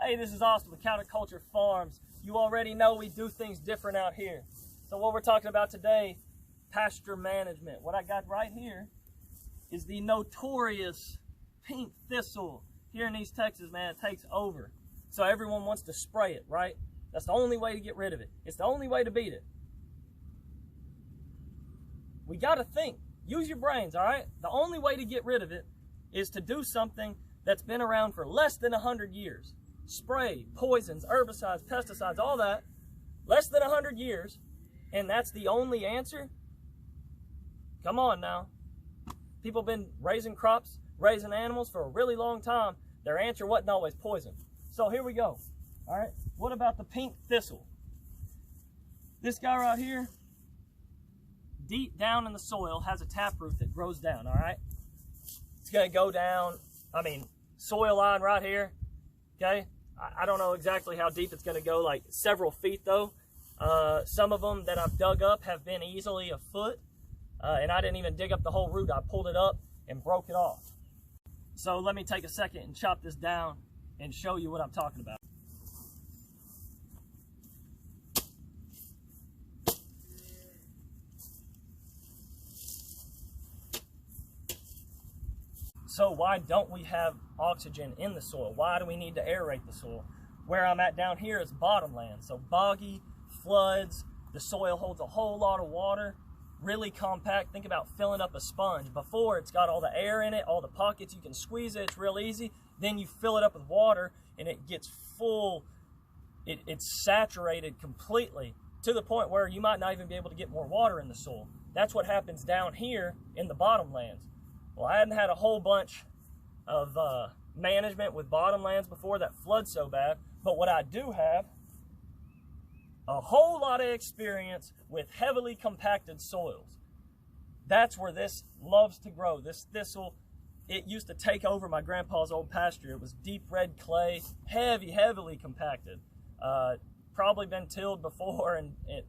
Hey, this is Austin with Counterculture Farms. You already know we do things different out here. So what we're talking about today, pasture management. What I got right here is the notorious pink thistle. Here in East Texas, man, it takes over. So everyone wants to spray it, right? That's the only way to get rid of it. It's the only way to beat it. We got to think. Use your brains, all right? The only way to get rid of it is to do something that's been around for less than 100 years. Spray, poisons, herbicides, pesticides, all that. Less than 100 years. And that's the only answer? Come on now. People have been raising crops, raising animals for a really long time. Their answer wasn't always poison. So here we go. All right. What about the pink thistle? This guy right here, deep down in the soil, has a taproot that grows down, all right? It's going to go down, soil line right here, okay? I don't know exactly how deep it's going to go, like several feet though. Some of them that I've dug up have been easily a foot, and I didn't even dig up the whole root. I pulled it up and broke it off. So let me take a second and chop this down and show you what I'm talking about. So why don't we have oxygen in the soil? Why do we need to aerate the soil? Where I'm at down here is bottomland, so boggy, floods, the soil holds a whole lot of water, really compact. Think about filling up a sponge. Before, it's got all the air in it, all the pockets, you can squeeze it, it's real easy. Then you fill it up with water and it gets full, it's saturated completely to the point where you might not even be able to get more water in the soil. That's what happens down here in the bottomlands. Well, I hadn't had a whole bunch of management with bottomlands before that flood so bad, but what I do have, a whole lot of experience with heavily compacted soils. That's where this loves to grow. This thistle, it used to take over my grandpa's old pasture. It was deep red clay, heavily compacted. Probably been tilled before, and it,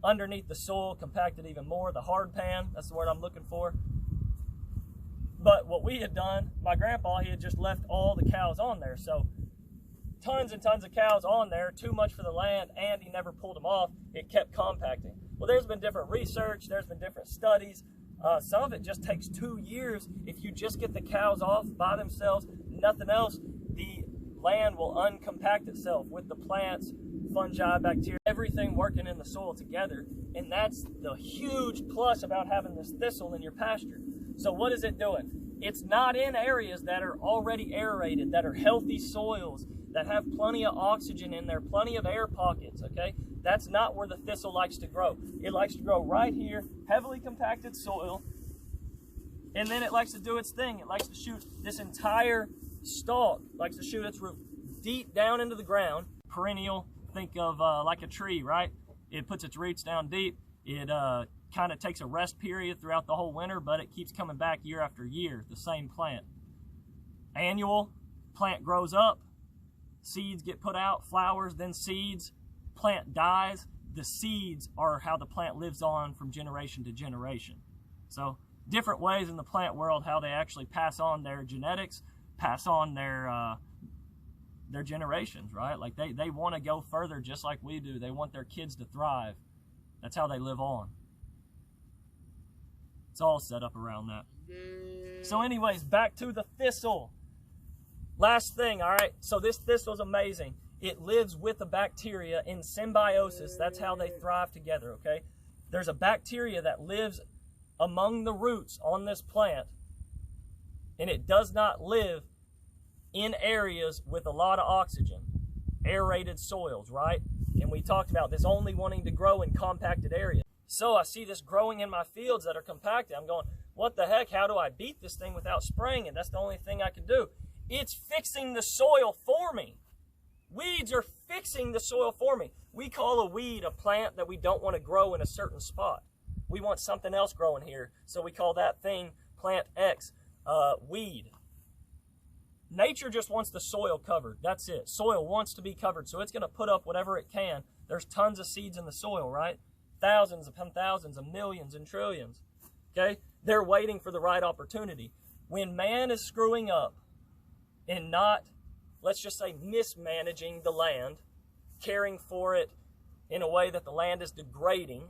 underneath the soil, compacted even more. The hard pan, that's the word I'm looking for. But what we had done, my grandpa, he had just left all the cows on there. So tons and tons of cows on there, too much for the land, and he never pulled them off. It kept compacting. Well, there's been different research, there's been different studies. Some of it just takes 2 years. If you just get the cows off by themselves, nothing else, the land will uncompact itself with the plants, fungi, bacteria, everything working in the soil together. And that's the huge plus about having this thistle in your pasture. So what is it doing? It's not in areas that are already aerated, that are healthy soils, that have plenty of oxygen in there, plenty of air pockets, okay? That's not where the thistle likes to grow. It likes to grow right here, heavily compacted soil, and then it likes to do its thing. It likes to shoot this entire stalk, likes to shoot its root deep down into the ground, perennial. Think of like a tree, right? It puts its roots down deep. It kind of takes a rest period throughout the whole winter, but it keeps coming back year after year, the same plant. Annual, plant grows up, seeds get put out, flowers, then seeds, plant dies. The seeds are how the plant lives on from generation to generation. So different ways in the plant world how they actually pass on their genetics, pass on their generations, right? Like they want to go further just like we do. They want their kids to thrive. That's how they live on. It's all set up around that. So anyways, back to the thistle. Last thing, all right? So this thistle is amazing. It lives with a bacteria in symbiosis. That's how they thrive together, okay? There's a bacteria that lives among the roots on this plant, and it does not live in areas with a lot of oxygen, aerated soils, right? And we talked about this only wanting to grow in compacted areas. So I see this growing in my fields that are compacted. I'm going, what the heck? How do I beat this thing without spraying it? That's the only thing I can do. It's fixing the soil for me. Weeds are fixing the soil for me. We call a weed a plant that we don't want to grow in a certain spot. We want something else growing here. So we call that thing plant X, weed. Nature just wants the soil covered. That's it. Soil wants to be covered, so it's going to put up whatever it can. There's tons of seeds in the soil, right? Thousands upon thousands of millions and trillions. Okay? They're waiting for the right opportunity. When man is screwing up and not, let's just say, mismanaging the land, caring for it in a way that the land is degrading,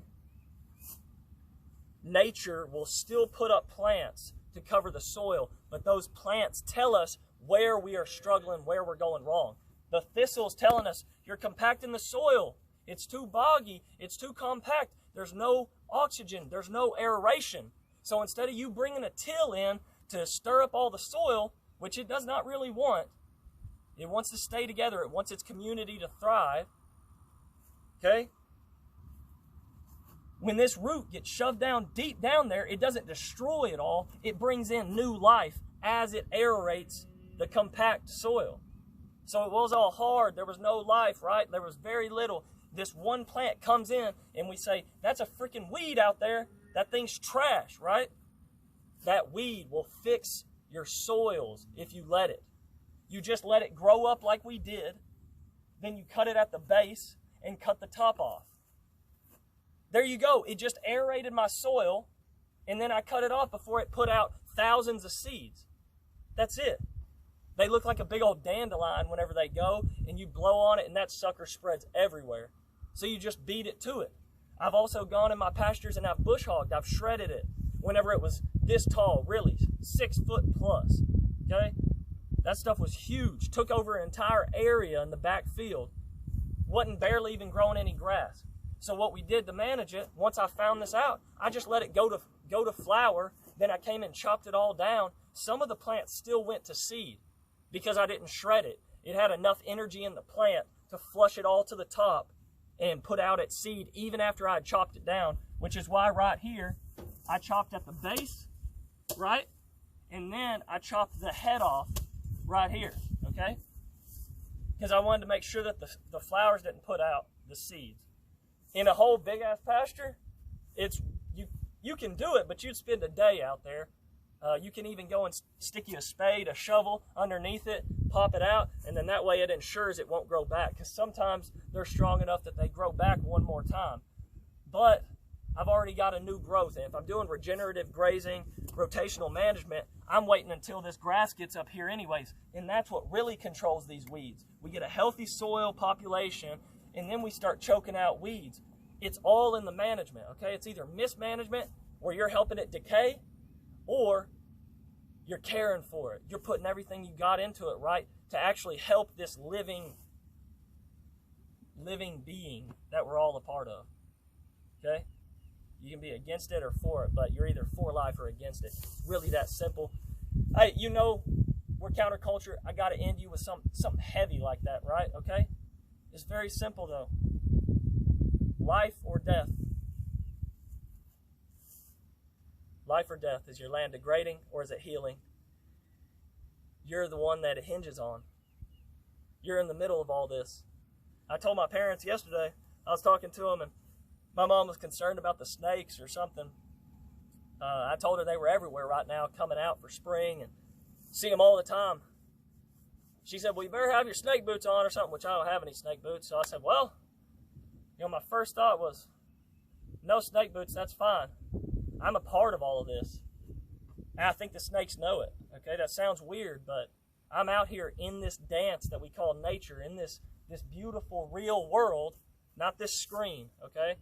nature will still put up plants to cover the soil, but those plants tell us where we are struggling, where we're going wrong. The thistle's telling us, you're compacting the soil. It's too boggy. It's too compact. There's no oxygen. There's no aeration. So instead of you bringing a till in to stir up all the soil, which it does not really want, it wants to stay together. It wants its community to thrive. Okay? When this root gets shoved down deep down there, it doesn't destroy it all. It brings in new life as it aerates the compact soil. So it was all hard. There was no life, right? There was very little. This one plant comes in and we say, that's a freaking weed out there. That thing's trash, right? That weed will fix your soils if you let it. You just let it grow up like we did. Then you cut it at the base and cut the top off. There you go. It just aerated my soil, and then I cut it off before it put out thousands of seeds. That's it. They look like a big old dandelion whenever they go, and you blow on it, and that sucker spreads everywhere. So you just beat it to it. I've also gone in my pastures and I've bush hogged. I've shredded it whenever it was this tall, really, 6 foot plus. Okay? That stuff was huge. Took over an entire area in the back field. Wasn't barely even growing any grass. So what we did to manage it, once I found this out, I just let it go to flower. Then I came and chopped it all down. Some of the plants still went to seed because I didn't shred it. It had enough energy in the plant to flush it all to the top and put out its seed even after I had chopped it down, which is why right here I chopped at the base, right? And then I chopped the head off right here, okay? Because I wanted to make sure that the flowers didn't put out the seeds. In a whole big-ass pasture, you can do it, but you'd spend a day out there. You can even go and stick you a spade, a shovel underneath it, pop it out, and then that way it ensures it won't grow back. Because sometimes they're strong enough that they grow back one more time. But I've already got a new growth. And if I'm doing regenerative grazing, rotational management, I'm waiting until this grass gets up here anyways. And that's what really controls these weeds. We get a healthy soil population, and then we start choking out weeds. It's all in the management, okay? It's either mismanagement, where you're helping it decay, or you're caring for it. You're putting everything you got into it, right, to actually help this living being that we're all a part of, okay? You can be against it or for it, but you're either for life or against it. It's really that simple. Hey, you know, we're counterculture. I got to end you with something heavy like that, right, okay? It's very simple, though. Life or death. Life or death. Is your land degrading or is it healing? You're the one that it hinges on. You're in the middle of all this. I told my parents yesterday, I was talking to them, and my mom was concerned about the snakes or something. I told her they were everywhere right now, coming out for spring, and see them all the time. She said, well, you better have your snake boots on or something, which I don't have any snake boots. So I said, well, you know, my first thought was, no snake boots, that's fine. I'm a part of all of this. And I think the snakes know it. Okay, that sounds weird, but I'm out here in this dance that we call nature, in this beautiful, real world, not this screen, okay?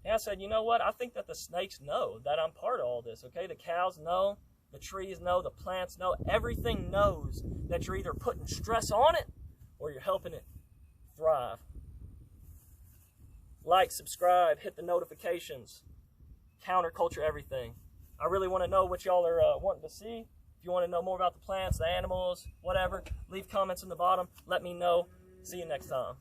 And I said, you know what? I think that the snakes know that I'm part of all this, okay? The cows know, the trees know, the plants know. Everything knows that you're either putting stress on it or you're helping it thrive. Like, subscribe, hit the notifications. Counterculture everything. I really want to know what y'all are wanting to see. If you want to know more about the plants, the animals, whatever, leave comments in the bottom. Let me know. See you next time.